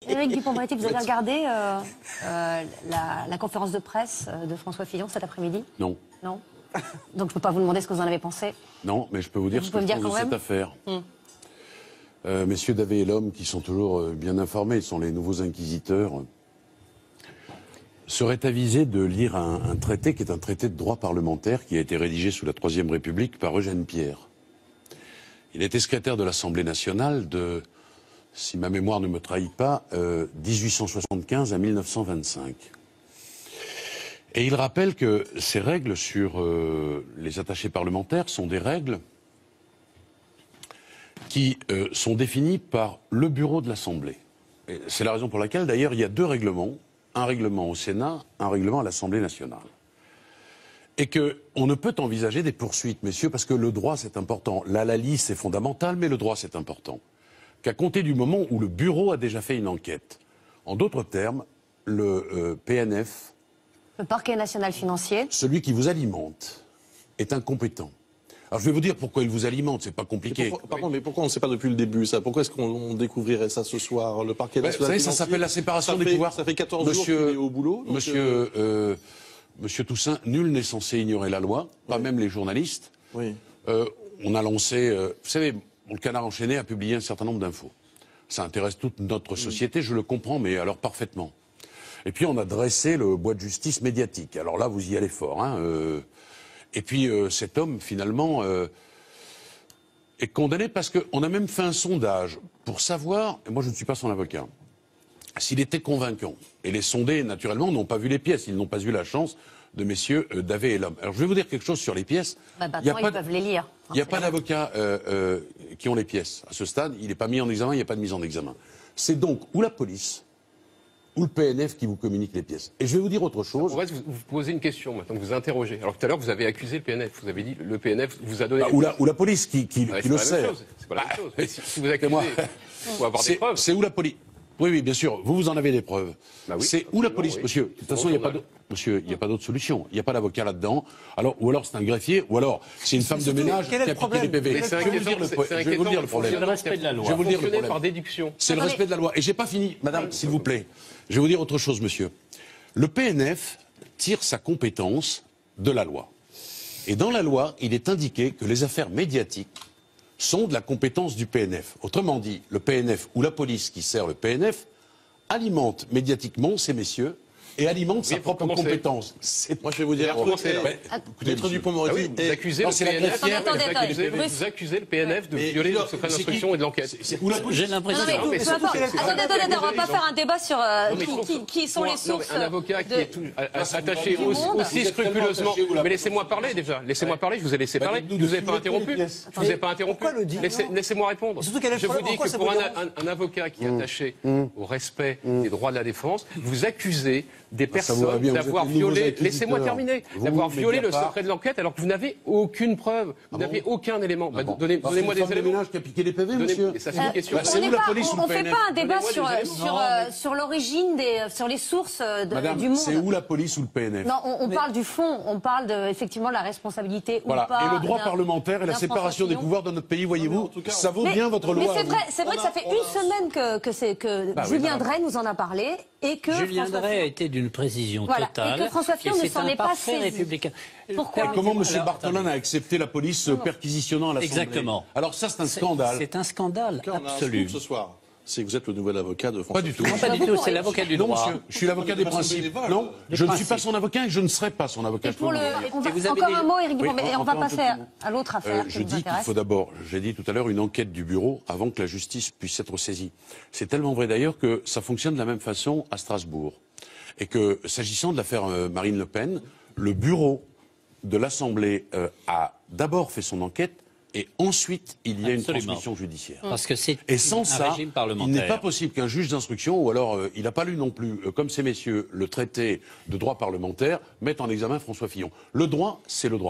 Éric Dupond-Moretti, vous avez regardé la conférence de presse de François Fillon cet après-midi? Non. Non. Donc je ne peux pas vous demander ce que vous en avez pensé. Non, mais je peux vous dire ce que je pense de cette affaire. Messieurs Davé et Lhomme, qui sont toujours bien informés, ils sont les nouveaux inquisiteurs, seraient avisés de lire un traité qui est un traité de droit parlementaire qui a été rédigé sous la Troisième République par Eugène Pierre. Il était secrétaire de l'Assemblée nationale de, si ma mémoire ne me trahit pas, 1875 à 1925. Et il rappelle que ces règles sur les attachés parlementaires sont des règles qui sont définies par le bureau de l'Assemblée. C'est la raison pour laquelle, d'ailleurs, il y a deux règlements, un règlement au Sénat, un règlement à l'Assemblée nationale. Et qu'on ne peut envisager des poursuites, messieurs, parce que le droit, c'est important. Là, la liste, c'est fondamental, mais le droit, c'est important. Qu'à compter du moment où le bureau a déjà fait une enquête. En d'autres termes, le PNF... Le parquet national financier. Celui qui vous alimente est incompétent. Alors je vais vous dire pourquoi il vous alimente, c'est pas compliqué. Pardon, mais pourquoi on ne sait pas depuis le début ça? Pourquoi est-ce qu'on découvrirait ça ce soir? Le parquet national financier. Vous savez, ça s'appelle la séparation des pouvoirs. Ça fait 14 jours qu'il est au boulot. Donc Monsieur Toussaint, nul n'est censé ignorer la loi, pas même les journalistes. Oui. On a lancé, vous savez, le Canard enchaîné a publié un certain nombre d'infos. Ça intéresse toute notre société, je le comprends, mais alors parfaitement. Et puis on a dressé le bois de justice médiatique. Alors là, vous y allez fort. Hein, et puis cet homme, finalement, est condamné parce qu'on a même fait un sondage pour savoir, et moi je ne suis pas son avocat, s'il était convaincant. Et les sondés, naturellement, n'ont pas vu les pièces. Ils n'ont pas eu la chance de messieurs Davé et Lhomme. Alors je vais vous dire quelque chose sur les pièces. Ils peuvent les lire. Il n'y a pas d'avocats qui ont les pièces. À ce stade, il n'est pas mis en examen, il n'y a pas de mise en examen. C'est donc ou la police ou le PNF qui vous communique les pièces. Et je vais vous dire autre chose. On va vous poser une question maintenant, vous interrogez. Alors tout à l'heure, vous avez accusé le PNF. Vous avez dit le PNF vous a donné... ou la police qui le sert. C'est pas la même chose. Si vous accusez, il faut avoir des preuves. C'est où la police... Oui, bien sûr. Vous en avez des preuves. Bah oui, c'est où la police, monsieur. De toute façon, il n'y a pas monsieur, il n'y a pas d'autre solution. Il n'y a pas d'avocat là-dedans. Alors, ou alors c'est un greffier, ou alors c'est une femme de ménage qui a piqué les PV. Je vais vous dire le problème. C'est le respect de la loi. Je vais vous le dire le problème. Par déduction. C'est le respect de la loi. Et j'ai pas fini, madame, s'il vous plaît. Je vais vous dire autre chose, monsieur. Le PNF tire sa compétence de la loi. Et dans la loi, il est indiqué que les affaires médiatiques sont de la compétence du PNF. Autrement dit, le PNF ou la police qui sert le PNF alimente médiatiquement ces messieurs et alimente sa propre compétence. Moi, je vais vous dire... Maître Dupond-Moretti, vous accusez le PNF de violer le secret d'instruction et de l'enquête. J'ai l'impression... Attendez, on va pas faire un débat sur qui sont les sources. Un avocat qui est attaché aussi scrupuleusement... Mais laissez-moi parler déjà. Laissez-moi parler, je vous ai laissé parler. Je ne vous ai pas interrompu. Je vous ai pas interrompu. Laissez-moi répondre. Je vous dis que pour un avocat qui est attaché au respect des droits de la défense, vous accusez des personnes d'avoir violé, laissez-moi terminer, d'avoir violé le secret de l'enquête alors que vous n'avez aucune preuve, vous n'avez aucun élément. Donnez-moi des éléments. Qui a piqué les PV, monsieur. Ça c'est une question. On ne fait pas un débat sur l'origine, sur les sources du monde. C'est où la police ou le PNF? Non, on parle du fond, on parle effectivement de la responsabilité ou pas. Et le droit parlementaire et la séparation des pouvoirs dans notre pays, voyez-vous, ça vaut bien votre loi. Mais c'est vrai que ça fait une semaine que Julien Drey nous en a parlé et que Julien Drey a été d'une précision totale. Et que François Fillon ne s'en est pas saisi. Républicain. Pourquoi? Comment M. Bartolone a accepté la police perquisitionnant à l'Assemblée? Exactement. Alors ça, c'est un scandale. C'est un scandale absolu. Ce soir, c'est que vous êtes le nouvel avocat de François. Pas du tout. Non, pas du tout, c'est l'avocat du droit. Non, monsieur, je suis l'avocat des principes. Non, je ne suis pas son avocat et je ne serai pas son avocat. Encore un mot, Éric Dupond, mais on va passer à l'autre affaire. Je dis qu'il faut d'abord, j'ai dit tout à l'heure, une enquête du bureau avant que la justice puisse être saisie. C'est tellement vrai d'ailleurs que ça fonctionne de la même façon à Strasbourg. Et que, s'agissant de l'affaire Marine Le Pen, le bureau de l'Assemblée a d'abord fait son enquête et ensuite il y a une transmission judiciaire. Parce que c'est et sans un ça, régime parlementaire. il n'est pas possible qu'un juge d'instruction, ou alors il n'a pas lu non plus, comme ces messieurs, le traité de droit parlementaire, mette en examen François Fillon. Le droit, c'est le droit.